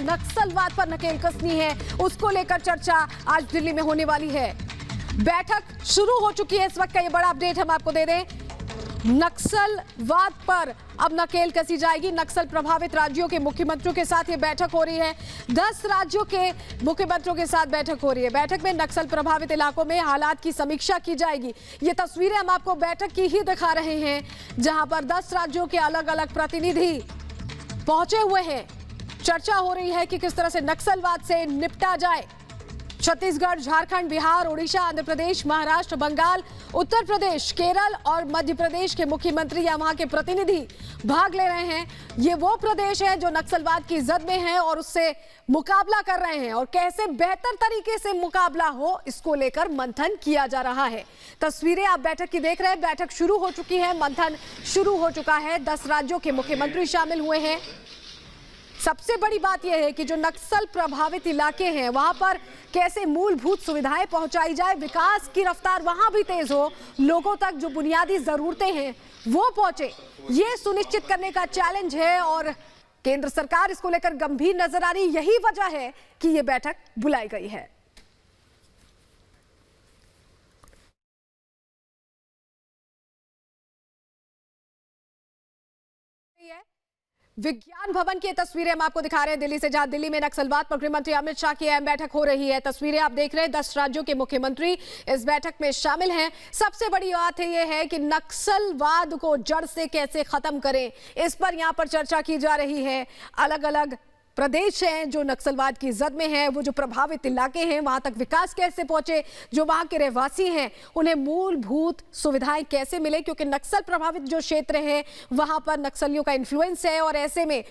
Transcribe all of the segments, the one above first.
नक्सलवाद पर नकेल कसनी है, उसको लेकर चर्चा आज दिल्ली में होने वाली है। बैठक शुरू हो चुकी है। इस वक्त का ये बड़ा अपडेट हम आपको दे दें। नक्सलवाद पर अब नकेल कसी जाएगी। नक्सल प्रभावित राज्यों के मुख्यमंत्रियों के साथ ये बैठक हो रही है। 10 राज्यों के मुख्यमंत्रियों के साथ बैठक हो रही है। बैठक में नक्सल प्रभावित इलाकों में हालात की समीक्षा की जाएगी। ये तस्वीरें हम आपको बैठक की ही दिखा रहे हैं, जहां पर 10 राज्यों के अलग अलग प्रतिनिधि पहुंचे हुए हैं। चर्चा हो रही है कि किस तरह से नक्सलवाद से निपटा जाए। छत्तीसगढ़, झारखंड, बिहार, उड़ीसा, आंध्र प्रदेश, महाराष्ट्र, बंगाल, उत्तर प्रदेश, केरल और मध्य प्रदेश के मुख्यमंत्री या वहां के प्रतिनिधि भाग ले रहे हैं। ये वो प्रदेश है जो नक्सलवाद की जद में है और उससे मुकाबला कर रहे हैं, और कैसे बेहतर तरीके से मुकाबला हो इसको लेकर मंथन किया जा रहा है। तस्वीरें आप बैठक की देख रहे हैं। बैठक शुरू हो चुकी है, मंथन शुरू हो चुका है। 10 राज्यों के मुख्यमंत्री शामिल हुए हैं। सबसे बड़ी बात यह है कि जो नक्सल प्रभावित इलाके हैं वहां पर कैसे मूलभूत सुविधाएं पहुंचाई जाए, विकास की रफ्तार वहां भी तेज हो, लोगों तक जो बुनियादी जरूरतें हैं वो पहुंचे, ये सुनिश्चित करने का चैलेंज है। और केंद्र सरकार इसको लेकर गंभीर नजर आ रही। यही वजह है कि ये बैठक बुलाई गई है। विज्ञान भवन की तस्वीरें हम आपको दिखा रहे हैं दिल्ली से, जहां दिल्ली में नक्सलवाद पर गृहमंत्री अमित शाह की अहम बैठक हो रही है। तस्वीरें आप देख रहे हैं। 10 राज्यों के मुख्यमंत्री इस बैठक में शामिल हैं। सबसे बड़ी बात यह है कि नक्सलवाद को जड़ से कैसे खत्म करें, इस पर यहां पर चर्चा की जा रही है। अलग अलग प्रदेश हैं जो नक्सलवाद की जद में है, वो जो प्रभावित इलाके हैं वहां तक विकास कैसे पहुंचे, जो वहां के रहवासी हैं उन्हें मूलभूत सुविधाएं कैसे मिले, क्योंकि नक्सल प्रभावित जो क्षेत्र है वहां पर नक्सलियों का इन्फ्लुएंस है और ऐसे में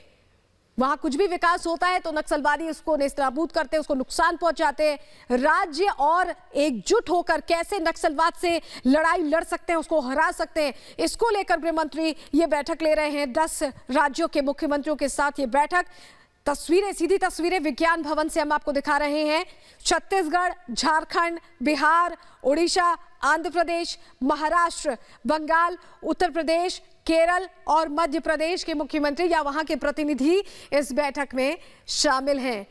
वहां कुछ भी विकास होता है तो नक्सलवादी उसको नेस्तनाबूद करते हैं, उसको नुकसान पहुंचाते हैं। राज्य और एकजुट होकर कैसे नक्सलवाद से लड़ाई लड़ सकते हैं, उसको हरा सकते हैं, इसको लेकर गृहमंत्री ये बैठक ले रहे हैं। 10 राज्यों के मुख्यमंत्रियों के साथ ये बैठक। तस्वीरें, सीधी तस्वीरें विज्ञान भवन से हम आपको दिखा रहे हैं। छत्तीसगढ़, झारखंड, बिहार, उड़ीसा, आंध्र प्रदेश, महाराष्ट्र, बंगाल, उत्तर प्रदेश, केरल और मध्य प्रदेश के मुख्यमंत्री या वहां के प्रतिनिधि इस बैठक में शामिल हैं।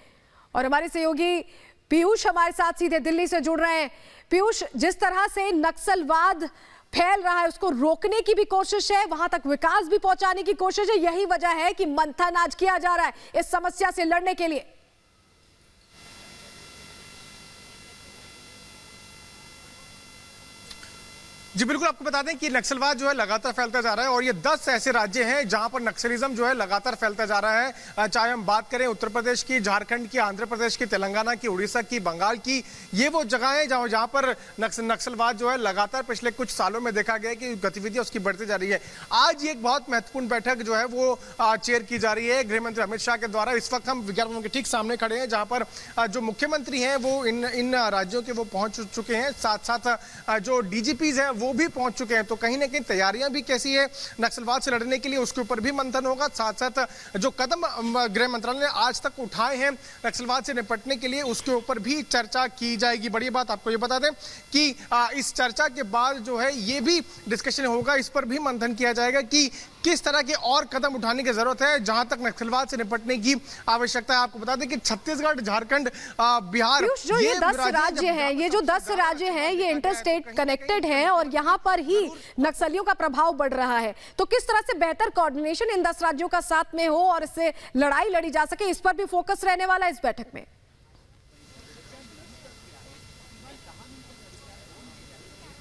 और हमारे सहयोगी पीयूष हमारे साथ सीधे दिल्ली से जुड़ रहे हैं। पीयूष, जिस तरह से नक्सलवाद फैल रहा है उसको रोकने की भी कोशिश है, वहां तक विकास भी पहुंचाने की कोशिश है, यही वजह है कि मंथन आज किया जा रहा है इस समस्या से लड़ने के लिए। जी बिल्कुल, आपको बता दें कि नक्सलवाद जो है लगातार फैलता जा रहा है और ये 10 ऐसे राज्य हैं जहां पर नक्सलिज्म जो है लगातार फैलता जा रहा है। चाहे हम बात करें उत्तर प्रदेश की, झारखंड की, आंध्र प्रदेश की, तेलंगाना की, उड़ीसा की, बंगाल की, ये वो जगह है जहां पर नक्सलवाद जो है लगातार पिछले कुछ सालों में देखा गया कि गतिविधियां उसकी बढ़ती जा रही है। आज एक बहुत महत्वपूर्ण बैठक जो है वो चेयर की जा रही है गृहमंत्री अमित शाह के द्वारा। इस वक्त हम विज्ञान भवन के ठीक सामने खड़े हैं जहां पर जो मुख्यमंत्री हैं वो इन राज्यों के वो पहुंच चुके हैं, साथ साथ जो डीजीपीज हैं वो भी पहुंच चुके हैं। तो कहीं ना कहीं तैयारियां भी कैसी है नक्सलवाद से लड़ने के लिए, उसके ऊपर भी मंथन होगा। साथ साथ जो कदम गृह मंत्रालय ने आज तक उठाए हैं नक्सलवाद से निपटने के लिए, उसके ऊपर भी चर्चा की जाएगी। बड़ी बात आपको ये बता दें कि इस चर्चा के बाद जो है ये भी डिस्कशन होगा, इस पर भी मंथन किया जाएगा कि किस तरह के और कदम उठाने की जरूरत है जहां तक नक्सलवाद से निपटने की आवश्यकता है। आपको बता दें कि छत्तीसगढ़, झारखंड, बिहार, जो ये 10 राज्य हैं, ये जो 10 राज्य हैं ये इंटरस्टेट कनेक्टेड हैं और यहां पर ही नक्सलियों का प्रभाव बढ़ रहा है। तो किस तरह से बेहतर कोऑर्डिनेशन इन 10 राज्यों का साथ में हो और इससे लड़ाई लड़ी जा सके, इस पर भी फोकस रहने वाला है इस बैठक में।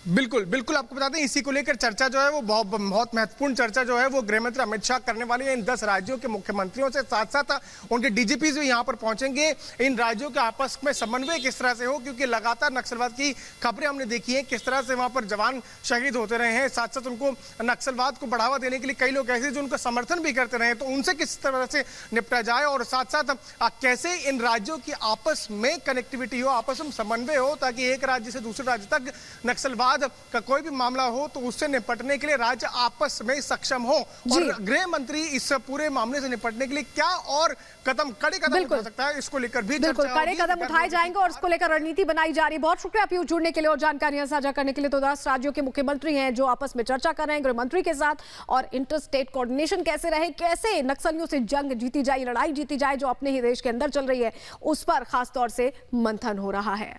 बिल्कुल बिल्कुल, आपको बता दें इसी को लेकर चर्चा जो है वो बहुत महत्वपूर्ण चर्चा जो है वो गृहमंत्री अमित शाह करने वाले हैं इन 10 राज्यों के मुख्यमंत्रियों से। साथ साथ उनके डीजीपी भी यहां पर पहुंचेंगे। इन राज्यों के आपस में समन्वय किस तरह से हो, क्योंकि लगातार नक्सलवाद की खबरें हमने देखी हैं, किस तरह से वहां पर जवान शहीद होते रहे हैं। साथ साथ उनको नक्सलवाद को बढ़ावा देने के लिए कई लोग ऐसे जो उनका समर्थन भी करते रहे, तो उनसे किस तरह से निपटा जाए और साथ साथ कैसे इन राज्यों की आपस में कनेक्टिविटी हो, आपस में समन्वय हो, ताकि एक राज्य से दूसरे राज्य तक नक्सलवाद नक्सलवाद का कोई भी मामला हो तो उससे निपटने के लिए राज्य आपस में सक्षम हो। और गृह मंत्री इस पूरे मामले से निपटने के लिए क्या और कड़े कदम उठा सकता है, इसको लेकर भी बिल्कुल चर्चा कड़े होगी। कदम उठाए जाएंगे और इसको लेकर रणनीति बनाई जा रही है। बहुत शुक्रिया पीयूष जुड़ने के लिए और जानकारियां साझा करने के लिए। तो 10 राज्यों के मुख्यमंत्री हैं जो आपस में चर्चा कर रहे हैं गृह मंत्री के साथ, और इंटर स्टेट कोऑर्डिनेशन कैसे रहे, कैसे नक्सलियों से जंग जीती जाए, लड़ाई जीती जाए जो अपने ही देश के अंदर चल रही है, उस पर खास तौर से मंथन हो रहा है।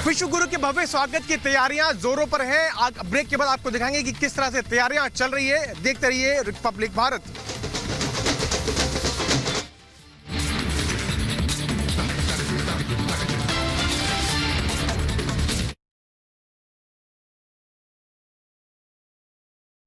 विश्व गुरु के भव्य स्वागत की तैयारियां जोरों पर हैं। ब्रेक के बाद आपको दिखाएंगे कि किस तरह से तैयारियां चल रही है। देखते रहिए रिपब्लिक भारत।